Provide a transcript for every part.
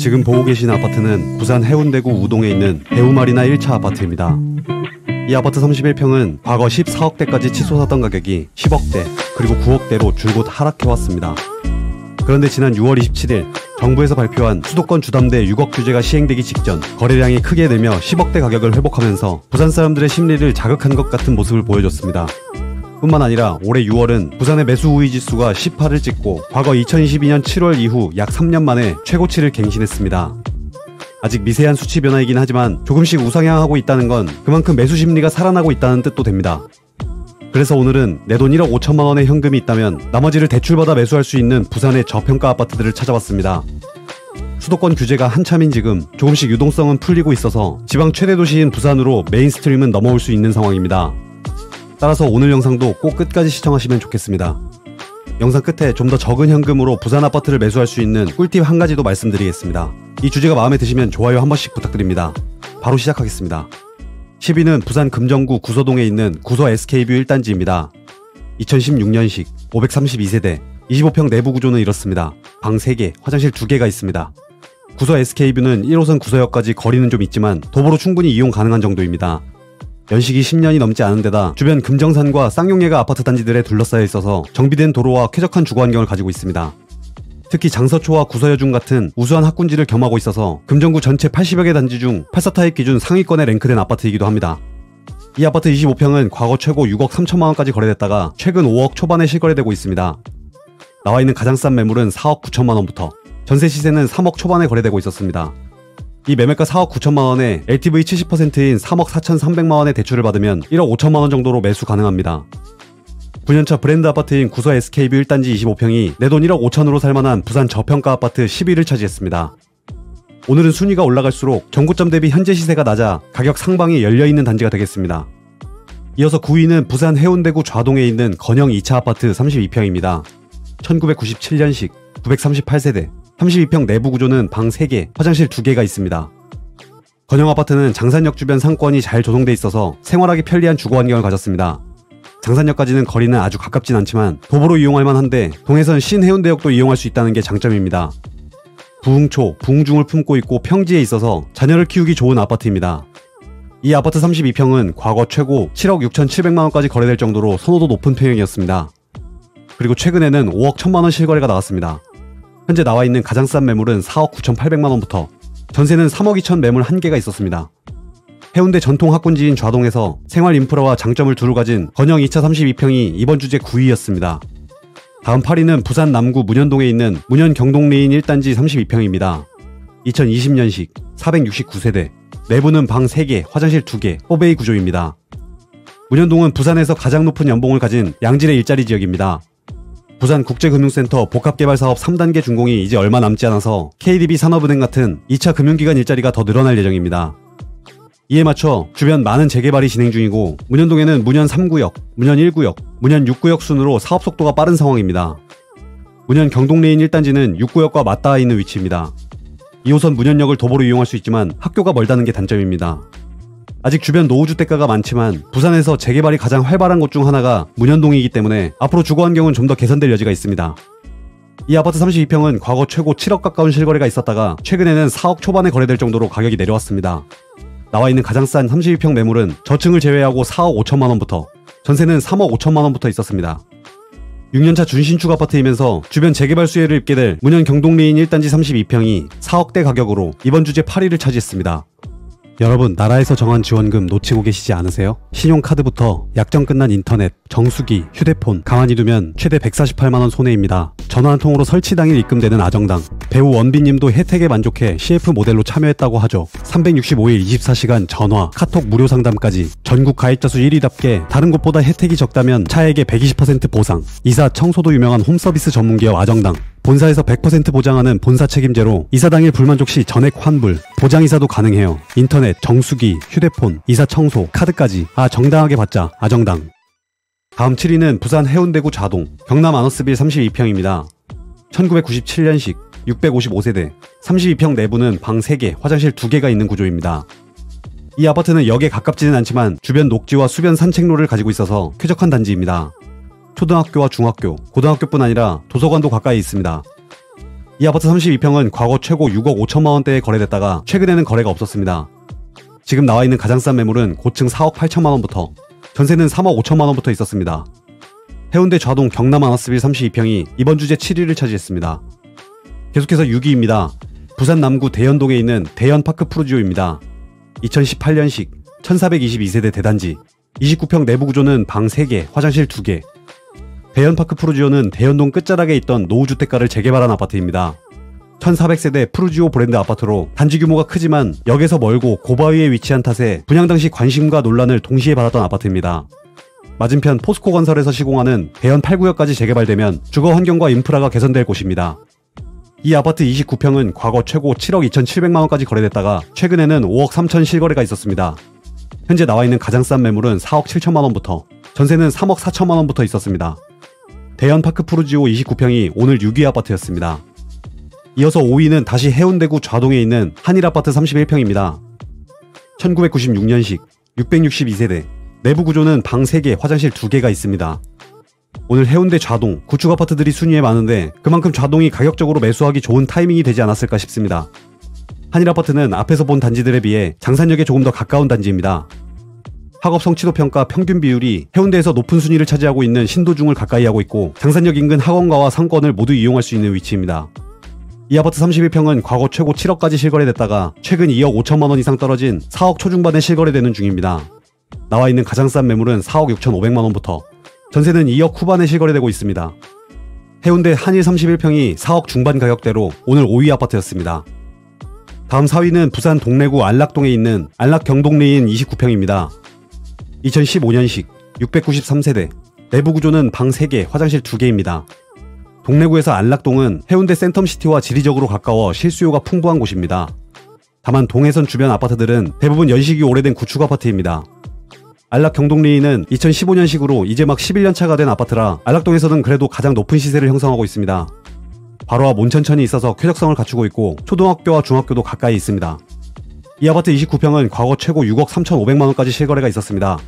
지금 보고 계신 아파트는 부산 해운대구 우동에 있는 배우마리나 1차 아파트입니다. 이 아파트 31평은 과거 14억대까지 치솟았던 가격이 10억대 그리고 9억대로 줄곧 하락해왔습니다. 그런데 지난 6월 27일 정부에서 발표한 수도권 주담대 6억 규제가 시행되기 직전 거래량이 크게 늘며 10억대 가격을 회복하면서 부산 사람들의 심리를 자극한 것 같은 모습을 보여줬습니다. 뿐만 아니라 올해 6월은 부산의 매수 우위 지수가 18을 찍고 과거 2022년 7월 이후 약 3년 만에 최고치를 갱신했습니다. 아직 미세한 수치 변화이긴 하지만 조금씩 우상향하고 있다는 건 그만큼 매수 심리가 살아나고 있다는 뜻도 됩니다. 그래서 오늘은 내 돈 1억 5천만 원의 현금이 있다면 나머지를 대출받아 매수할 수 있는 부산의 저평가 아파트들을 찾아봤습니다. 수도권 규제가 한참인 지금 조금씩 유동성은 풀리고 있어서 지방 최대 도시인 부산으로 메인스트림은 넘어올 수 있는 상황입니다. 따라서 오늘 영상도 꼭 끝까지 시청하시면 좋겠습니다. 영상 끝에 좀 더 적은 현금으로 부산 아파트를 매수할 수 있는 꿀팁 한 가지도 말씀드리겠습니다. 이 주제가 마음에 드시면 좋아요 한 번씩 부탁드립니다. 바로 시작하겠습니다. 10위는 부산 금정구 구서동에 있는 구서 SK뷰 1단지입니다. 2016년식 532세대 25평 내부 구조는 이렇습니다. 방 3개, 화장실 2개가 있습니다. 구서 SK뷰는 1호선 구서역까지 거리는 좀 있지만 도보로 충분히 이용 가능한 정도입니다. 연식이 10년이 넘지 않은 데다 주변 금정산과 쌍용예가 아파트 단지들에 둘러싸여 있어서 정비된 도로와 쾌적한 주거 환경을 가지고 있습니다. 특히 장서초와 구서여중 같은 우수한 학군지를 겸하고 있어서 금정구 전체 80여 개 단지 중 84타입 기준 상위권에 랭크된 아파트이기도 합니다. 이 아파트 25평은 과거 최고 6억 3천만 원까지 거래됐다가 최근 5억 초반에 실거래되고 있습니다. 나와 있는 가장 싼 매물은 4억 9천만 원부터 전세 시세는 3억 초반에 거래되고 있었습니다. 이 매매가 4억 9천만 원에 LTV 70%인 3억 4,300만 원의 대출을 받으면 1억 5천만 원 정도로 매수 가능합니다. 9년차 브랜드 아파트인 구서 SK뷰 1단지 25평이 내 돈 1억 5천으로 살만한 부산 저평가 아파트 10위를 차지했습니다. 오늘은 순위가 올라갈수록 정고점 대비 현재 시세가 낮아 가격 상방이 열려있는 단지가 되겠습니다. 이어서 9위는 부산 해운대구 좌동에 있는 건영 2차 아파트 32평입니다. 1997년식 938세대 32평 내부 구조는 방 3개, 화장실 2개가 있습니다. 건영 아파트는 장산역 주변 상권이 잘 조성돼 있어서 생활하기 편리한 주거 환경을 가졌습니다. 장산역까지는 거리는 아주 가깝진 않지만 도보로 이용할 만한데 동해선 신해운대역도 이용할 수 있다는 게 장점입니다. 부흥초, 부흥중을 품고 있고 평지에 있어서 자녀를 키우기 좋은 아파트입니다. 이 아파트 32평은 과거 최고 7억 6,700만 원까지 거래될 정도로 선호도 높은 평형이었습니다. 그리고 최근에는 5억 1천만 원 실거래가 나왔습니다. 현재 나와 있는 가장 싼 매물은 4억 9,800만 원부터 전세는 3억 2천 매물 1개가 있었습니다. 해운대 전통 학군지인 좌동에서 생활 인프라와 장점을 두루 가진 건영 2차 32평이 이번 주제 9위였습니다. 다음 8위는 부산 남구 문현동에 있는 문현 경동레인 1단지 32평입니다. 2020년식 469세대 내부는 방 3개, 화장실 2개, 4베이 구조입니다. 문현동은 부산에서 가장 높은 연봉을 가진 양질의 일자리 지역입니다. 부산 국제금융센터 복합개발사업 3단계 준공이 이제 얼마 남지 않아서 KDB 산업은행 같은 2차 금융기관 일자리가 더 늘어날 예정입니다. 이에 맞춰 주변 많은 재개발이 진행 중이고 문현동에는 문현 3구역, 문현 1구역, 문현 6구역 순으로 사업 속도가 빠른 상황입니다. 문현 경동레인 1단지는 6구역과 맞닿아 있는 위치입니다. 2호선 문현역을 도보로 이용할 수 있지만 학교가 멀다는 게 단점입니다. 아직 주변 노후주택가가 많지만 부산에서 재개발이 가장 활발한 곳 중 하나가 문현동이기 때문에 앞으로 주거 환경은 좀 더 개선될 여지가 있습니다. 이 아파트 32평은 과거 최고 7억 가까운 실거래가 있었다가 최근에는 4억 초반에 거래될 정도로 가격이 내려왔습니다. 나와 있는 가장 싼 32평 매물은 저층을 제외하고 4억 5천만 원부터 전세는 3억 5천만 원부터 있었습니다. 6년차 준신축 아파트이면서 주변 재개발 수혜를 입게 될 문현 경동레인 1단지 32평이 4억대 가격으로 이번 주제 8위를 차지했습니다. 여러분, 나라에서 정한 지원금 놓치고 계시지 않으세요? 신용카드부터 약정 끝난 인터넷, 정수기, 휴대폰 가만히 두면 최대 148만원 손해입니다. 전화 한 통으로 설치 당일 입금되는 아정당. 배우 원빈님도 혜택에 만족해 CF 모델로 참여했다고 하죠. 365일 24시간 전화, 카톡 무료 상담까지 전국 가입자 수 1위답게 다른 곳보다 혜택이 적다면 차액의 120% 보상. 이사, 청소도 유명한 홈서비스 전문기업 아정당. 본사에서 100% 보장하는 본사 책임제로 이사 당일 불만족 시 전액 환불, 보장이사도 가능해요. 인터넷, 정수기, 휴대폰, 이사 청소, 카드까지 정당하게 받자. 아정당. 다음 7위는 부산 해운대구 좌동, 경남 아너스빌 32평입니다. 1997년식 655세대 32평 내부는 방 3개, 화장실 2개가 있는 구조입니다. 이 아파트는 역에 가깝지는 않지만 주변 녹지와 수변 산책로를 가지고 있어서 쾌적한 단지입니다. 초등학교와 중학교, 고등학교뿐 아니라 도서관도 가까이 있습니다. 이 아파트 32평은 과거 최고 6억 5천만 원대에 거래됐다가 최근에는 거래가 없었습니다. 지금 나와있는 가장 싼 매물은 고층 4억 8천만 원부터 전세는 3억 5천만 원부터 있었습니다. 해운대 좌동 경남 아나스빌 32평이 이번 주제 7위를 차지했습니다. 계속해서 6위입니다. 부산 남구 대연동에 있는 대연파크 푸르지오입니다. 2018년식 1422세대 대단지 29평 내부 구조는 방 3개, 화장실 2개. 대연파크 푸르지오는 대연동 끝자락에 있던 노후주택가를 재개발한 아파트입니다. 1400세대 푸르지오 브랜드 아파트로 단지 규모가 크지만 역에서 멀고 고바위에 위치한 탓에 분양 당시 관심과 논란을 동시에 받았던 아파트입니다. 맞은편 포스코 건설에서 시공하는 대연 8구역까지 재개발되면 주거 환경과 인프라가 개선될 곳입니다. 이 아파트 29평은 과거 최고 7억 2,700만원까지 거래됐다가 최근에는 5억 3천 실거래가 있었습니다. 현재 나와있는 가장 싼 매물은 4억 7천만원부터 전세는 3억 4천만원부터 있었습니다. 대연파크 푸르지오 29평이 오늘 6위 아파트였습니다. 이어서 5위는 다시 해운대구 좌동에 있는 한일아파트 31평입니다. 1996년식 662세대 내부 구조는 방 3개, 화장실 2개가 있습니다. 오늘 해운대 좌동, 구축 아파트들이 순위에 많은데 그만큼 좌동이 가격적으로 매수하기 좋은 타이밍이 되지 않았을까 싶습니다. 한일아파트는 앞에서 본 단지들에 비해 장산역에 조금 더 가까운 단지입니다. 학업 성취도 평가 평균 비율이 해운대에서 높은 순위를 차지하고 있는 신도중을 가까이 하고 있고 장산역 인근 학원가와 상권을 모두 이용할 수 있는 위치입니다. 이 아파트 31평은 과거 최고 7억까지 실거래됐다가 최근 2억 5천만원 이상 떨어진 4억 초중반에 실거래되는 중입니다. 나와있는 가장 싼 매물은 4억 6,500만원부터 전세는 2억 후반에 실거래되고 있습니다. 해운대 한일 31평이 4억 중반 가격대로 오늘 5위 아파트였습니다. 다음 4위는 부산 동래구 안락동에 있는 안락경동리인 29평입니다. 2015년식 693세대 내부 구조는 방 3개, 화장실 2개입니다. 동래구에서 안락동은 해운대 센텀시티와 지리적으로 가까워 실수요가 풍부한 곳입니다. 다만 동해선 주변 아파트들은 대부분 연식이 오래된 구축 아파트입니다. 안락경동리인은 2015년식으로 이제 막 11년차가 된 아파트라 안락동에서는 그래도 가장 높은 시세를 형성하고 있습니다. 바로 앞 온천천이 있어서 쾌적성을 갖추고 있고 초등학교와 중학교도 가까이 있습니다. 이 아파트 29평은 과거 최고 6억 3,500만원까지 실거래가 있었습니다.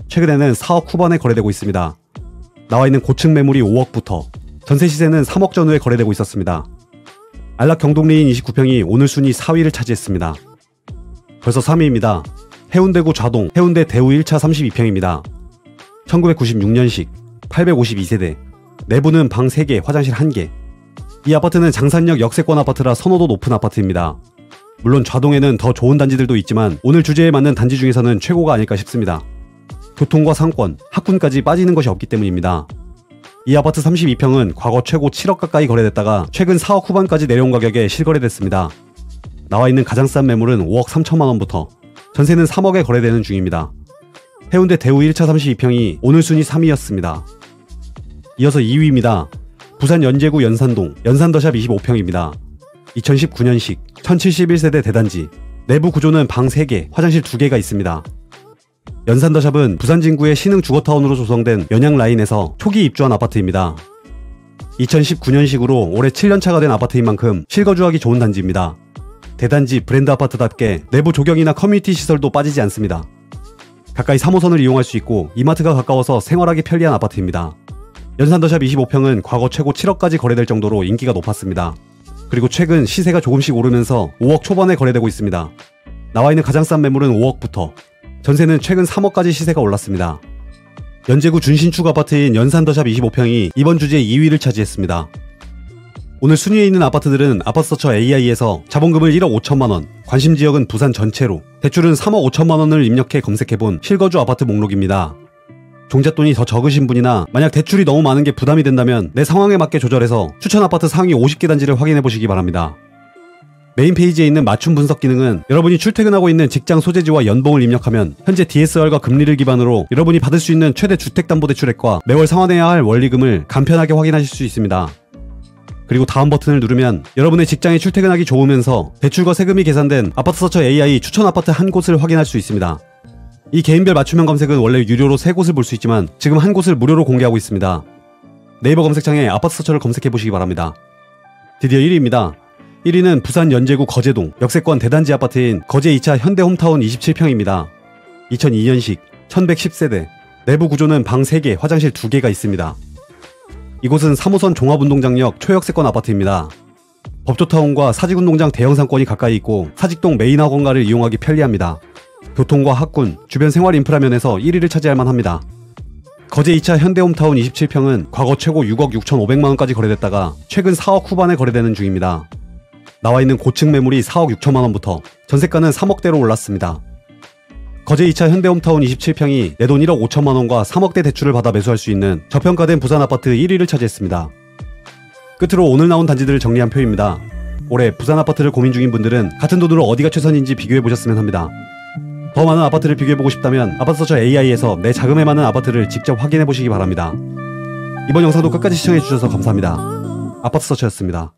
최근에는 4억 후반에 거래되고 있습니다. 나와있는 고층 매물이 5억부터 전세 시세는 3억 전후에 거래되고 있었습니다. 안락경동리인 29평이 오늘 순위 4위를 차지했습니다. 벌써 3위입니다. 해운대구 좌동 해운대 대우 1차 32평입니다. 1996년식 852세대 내부는 방 3개, 화장실 1개. 이 아파트는 장산역 역세권 아파트라 선호도 높은 아파트입니다. 물론 좌동에는 더 좋은 단지들도 있지만 오늘 주제에 맞는 단지 중에서는 최고가 아닐까 싶습니다. 교통과 상권, 학군까지 빠지는 것이 없기 때문입니다. 이 아파트 32평은 과거 최고 7억 가까이 거래됐다가 최근 4억 후반까지 내려온 가격에 실거래됐습니다. 나와있는 가장 싼 매물은 5억 3천만원부터 전세는 3억에 거래되는 중입니다. 해운대 대우 1차 32평이 오늘 순위 3위였습니다. 이어서 2위입니다. 부산 연제구 연산동 연산더샵 25평입니다. 2019년식 1071세대 대단지 내부 구조는 방 3개, 화장실 2개가 있습니다. 연산더샵은 부산 진구의 신흥 주거타운으로 조성된 연양라인에서 초기 입주한 아파트입니다. 2019년식으로 올해 7년차가 된 아파트인 만큼 실거주하기 좋은 단지입니다. 대단지 브랜드 아파트답게 내부 조경이나 커뮤니티 시설도 빠지지 않습니다. 가까이 3호선을 이용할 수 있고 이마트가 가까워서 생활하기 편리한 아파트입니다. 연산더샵 25평은 과거 최고 7억까지 거래될 정도로 인기가 높았습니다. 그리고 최근 시세가 조금씩 오르면서 5억 초반에 거래되고 있습니다. 나와있는 가장 싼 매물은 5억부터 전세는 최근 3억까지 시세가 올랐습니다. 연제구 준신축 아파트인 연산더샵 25평이 이번 주제 2위를 차지했습니다. 오늘 순위에 있는 아파트들은 아파트서처 AI에서 자본금을 1억 5천만원, 관심지역은 부산 전체로, 대출은 3억 5천만원을 입력해 검색해본 실거주 아파트 목록입니다. 종잣돈이 더 적으신 분이나 만약 대출이 너무 많은 게 부담이 된다면 내 상황에 맞게 조절해서 추천 아파트 상위 50개 단지를 확인해보시기 바랍니다. 메인 페이지에 있는 맞춤 분석 기능은 여러분이 출퇴근하고 있는 직장 소재지와 연봉을 입력하면 현재 DSR과 금리를 기반으로 여러분이 받을 수 있는 최대 주택담보대출액과 매월 상환해야 할 원리금을 간편하게 확인하실 수 있습니다. 그리고 다음 버튼을 누르면 여러분의 직장에 출퇴근하기 좋으면서 대출과 세금이 계산된 아파트서처 AI 추천 아파트 한 곳을 확인할 수 있습니다. 이 개인별 맞춤형 검색은 원래 유료로 3곳을 볼 수 있지만 지금 한 곳을 무료로 공개하고 있습니다. 네이버 검색창에 아파트서처를 검색해보시기 바랍니다. 드디어 1위입니다. 1위는 부산 연제구 거제동 역세권 대단지 아파트인 거제 2차 현대홈타운 27평입니다. 2002년식 1110세대 내부 구조는 방 3개, 화장실 2개가 있습니다. 이곳은 3호선 종합운동장역 초역세권 아파트입니다. 법조타운과 사직운동장 대형 상권이 가까이 있고 사직동 메인학원가를 이용하기 편리합니다. 교통과 학군, 주변 생활 인프라 면에서 1위를 차지할 만합니다. 거제 2차 현대홈타운 27평은 과거 최고 6억 6,500만원까지 거래됐다가 최근 4억 후반에 거래되는 중입니다. 나와 있는 고층 매물이 4억 6천만원부터 전세가는 3억대로 올랐습니다. 거제 2차 현대홈타운 27평이 내돈 1억 5천만원과 3억대 대출을 받아 매수할 수 있는 저평가된 부산 아파트 1위를 차지했습니다. 끝으로 오늘 나온 단지들을 정리한 표입니다. 올해 부산 아파트를 고민 중인 분들은 같은 돈으로 어디가 최선인지 비교해보셨으면 합니다. 더 많은 아파트를 비교해보고 싶다면 아파트서처 AI에서 내 자금에 맞는 아파트를 직접 확인해보시기 바랍니다. 이번 영상도 끝까지 시청해주셔서 감사합니다. 아파트서처였습니다.